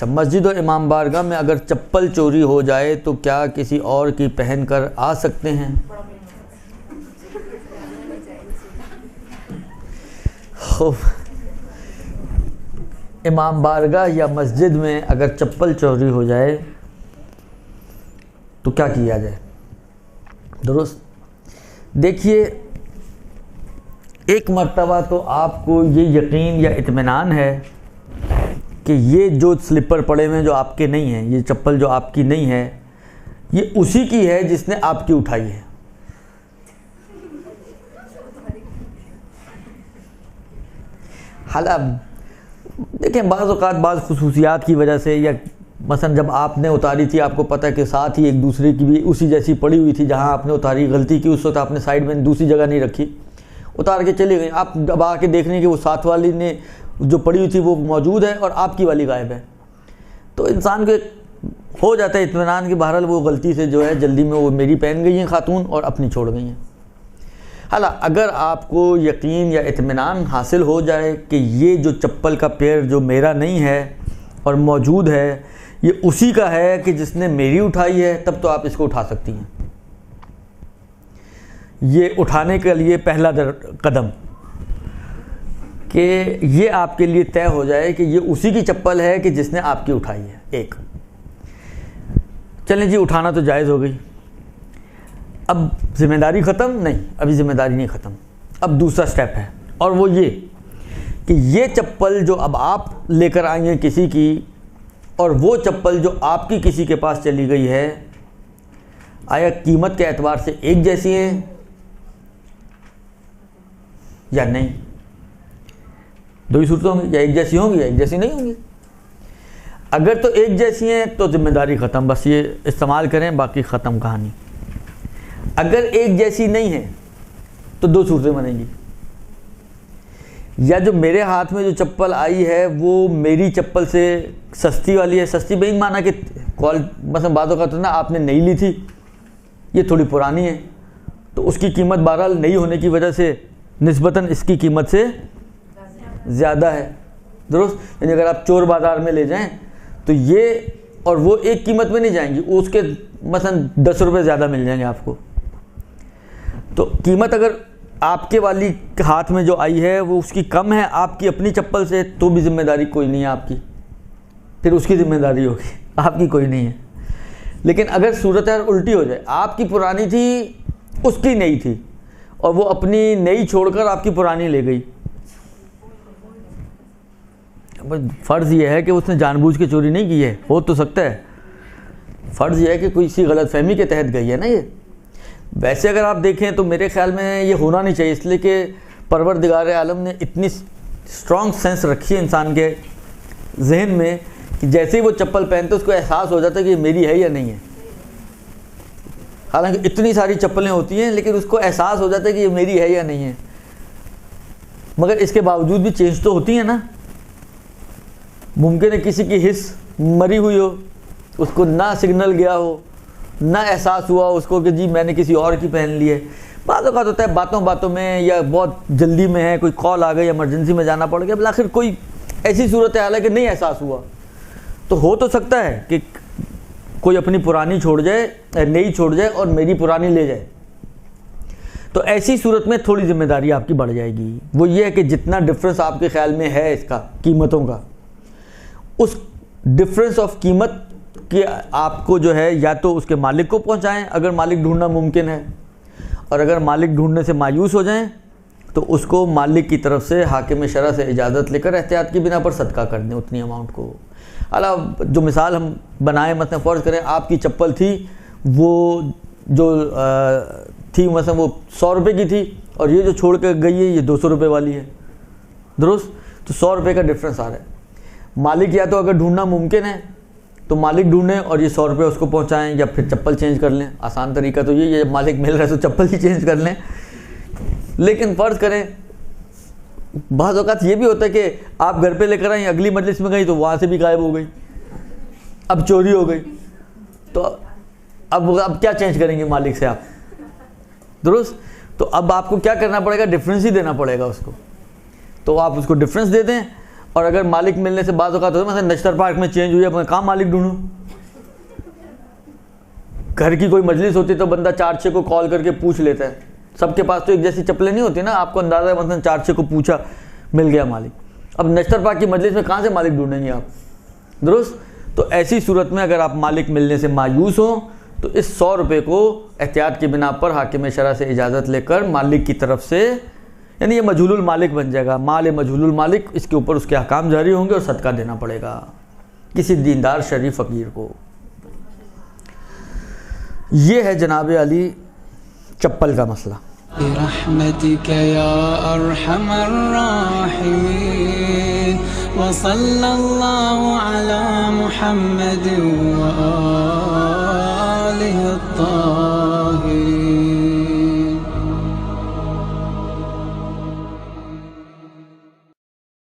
अच्छा, मस्जिद और इमाम बारगाह में अगर चप्पल चोरी हो जाए तो क्या किसी और की पहन कर आ सकते हैं? इमाम बारगाह या मस्जिद में अगर चप्पल चोरी हो जाए तो क्या किया जाए? दुरुस्त। देखिए, एक मर्तबा तो आपको ये यकीन या इत्मीनान है कि ये जो स्लीपर पड़े हुए हैं जो आपके नहीं हैं, ये चप्पल जो आपकी नहीं है, ये उसी की है जिसने आपकी उठाई है। हालांकि देखें, बाज़ औक़ात बाज़ खुसूसियात की वजह से, या मसलन जब आपने उतारी थी आपको पता है कि साथ ही एक दूसरे की भी उसी जैसी पड़ी हुई थी, जहां आपने उतारी गलती की उस वक्त आपने साइड में दूसरी जगह नहीं रखी, उतार के चले गए। आप अब आके देख रहे हैं कि वो साथ वाली ने जो पड़ी हुई थी वो मौजूद है और आपकी वाली गायब है, तो इंसान को हो जाता है इत्मीनान कि बहरहाल वो गलती से जो है जल्दी में वो मेरी पहन गई हैं खातून और अपनी छोड़ गई हैं। हालांकि अगर आपको यकीन या इत्मीनान हासिल हो जाए कि ये जो चप्पल का पेयर जो मेरा नहीं है और मौजूद है, ये उसी का है कि जिसने मेरी उठाई है, तब तो आप इसको उठा सकती हैं। ये उठाने के लिए पहला कदम कि ये आपके लिए तय हो जाए कि ये उसी की चप्पल है कि जिसने आपकी उठाई है। एक, चलें जी, उठाना तो जायज़ हो गई। अब जिम्मेदारी ख़त्म? नहीं, अभी जिम्मेदारी नहीं ख़त्म। अब दूसरा स्टेप है, और वो ये कि ये चप्पल जो अब आप लेकर आई हैं किसी की, और वो चप्पल जो आपकी किसी के पास चली गई है, आया कीमत के एतबार से एक जैसी हैं या नहीं? दो ही सूरतें होंगी, या एक जैसी होंगी या एक जैसी नहीं होंगी। अगर तो एक जैसी हैं तो जिम्मेदारी ख़त्म, बस ये इस्तेमाल करें, बाकी ख़त्म कहानी। अगर एक जैसी नहीं है तो दो सूरतें बनेंगी, या जो मेरे हाथ में जो चप्पल आई है वो मेरी चप्पल से सस्ती वाली है। सस्ती बेईन माना कि मतलब बातों का तो ना, आपने नई ली थी, ये थोड़ी पुरानी है, तो उसकी कीमत बहरहाल नई होने की वजह से निस्बतन इसकी कीमत से ज़्यादा है। दुरुस्त। यानी अगर आप चोर बाज़ार में ले जाएं तो ये और वो एक कीमत में नहीं जाएंगी, उसके मसलन 10 रुपये ज़्यादा मिल जाएंगे आपको। तो कीमत अगर आपके वाली हाथ में जो आई है वो उसकी कम है आपकी अपनी चप्पल से, तो भी जिम्मेदारी कोई नहीं है आपकी, फिर उसकी जिम्मेदारी होगी, आपकी कोई नहीं है। लेकिन अगर सूरत उल्टी हो जाए, आपकी पुरानी थी उसकी नई थी, और वो अपनी नई छोड़कर आपकी पुरानी ले गई, फ़र्ज़ ये है कि उसने जानबूझ के चोरी नहीं की है, हो तो सकता है, फ़र्ज़ ये है कि कोई सी गलतफहमी के तहत गई है ना ये। वैसे अगर आप देखें तो मेरे ख्याल में ये होना नहीं चाहिए, इसलिए कि परवरदिगार आलम ने इतनी स्ट्रॉन्ग सेंस रखी है इंसान के जहन में कि जैसे ही वो चप्पल पहनते उसको एहसास हो जाता है कि ये मेरी है या नहीं है। हालांकि इतनी सारी चप्पलें होती हैं, लेकिन उसको एहसास हो जाता है कि ये मेरी है या नहीं है। मगर इसके बावजूद भी चेंज तो होती है ना। मुमकिन है किसी की हिस्स मरी हुई हो, उसको ना सिग्नल गया हो, ना एहसास हुआ उसको कि जी मैंने किसी और की पहन ली है। बातों का होता है बातों बातों में, या बहुत जल्दी में है, कोई कॉल आ गई, इमरजेंसी में जाना पड़ गया, आखिर कोई ऐसी सूरत हाल है कि नहीं एहसास हुआ, तो हो तो सकता है कि कोई अपनी पुरानी छोड़ जाए, नई छोड़ जाए और मेरी पुरानी ले जाए। तो ऐसी सूरत में थोड़ी जिम्मेदारी आपकी बढ़ जाएगी। वो ये है कि जितना डिफरेंस आपके ख्याल में है इसका कीमतों का, उस डिफरेंस ऑफ कीमत कि आपको जो है या तो उसके मालिक को पहुंचाएं अगर मालिक ढूंढना मुमकिन है, और अगर मालिक ढूंढने से मायूस हो जाएं तो उसको मालिक की तरफ से हाकिम शरअ से इजाज़त लेकर एहतियात की बिना पर सदका कर दें उतनी अमाउंट को। अला जो मिसाल हम बनाएं, मतलब फ़र्ज़ करें आपकी चप्पल थी, वो जो थी मतलब वो 100 रुपये की थी, और ये जो छोड़ कर गई है ये 200 रुपये वाली है। दुरुस्त। तो 100 रुपये का डिफरेंस आ रहा है। मालिक या तो अगर ढूंढना मुमकिन है तो मालिक ढूंढें और ये 100 रुपये उसको पहुंचाएं, या फिर चप्पल चेंज कर लें। आसान तरीका तो ये जब मालिक मिल रहा है तो चप्पल ही चेंज कर लें। लेकिन फ़र्ज़ करें बाज़ औक़ात ये भी होता है कि आप घर पे लेकर आई, अगली मजलिस में गई तो वहाँ से भी गायब हो गई, अब चोरी हो गई, तो अब क्या चेंज करेंगे मालिक से आप? दुरुस्त। तो अब आपको क्या करना पड़ेगा, डिफरेंस ही देना पड़ेगा उसको। तो आप उसको डिफरेंस दे दें, और अगर मालिक मिलने से बात होता है, मतलब नश्तर पार्क में चेंज हुई है, मैं कहाँ मालिक ढूंढूं। घर की कोई मजलिस होती तो बंदा 4-6 को कॉल करके पूछ लेता है। सबके पास तो एक जैसी चप्पलें नहीं होती ना, आपको अंदाजा है, मतलब 4-6 को पूछा, मिल गया मालिक। अब नश्तर पार्क की मजलिस में कहाँ से मालिक ढूंढेंगे आप, दुरुस्त। तो ऐसी सूरत में अगर आप मालिक मिलने से मायूस हो तो इस 100 रुपये को एहतियात की बिना पर हाकिम शरा से इजाज़त लेकर मालिक की तरफ से, यानी ये मजहूलुल मालिक बन जाएगा, माल मजहूलुल मालिक, इसके ऊपर उसके अहकाम जारी होंगे और सदका देना पड़ेगा किसी दीनदार शरीफ फ़कीर को। ये है जनाब अली चप्पल का मसला। बिरहमतिक या अरहमर राहिमीन व सल्लल्लाहु अला मुहम्मद व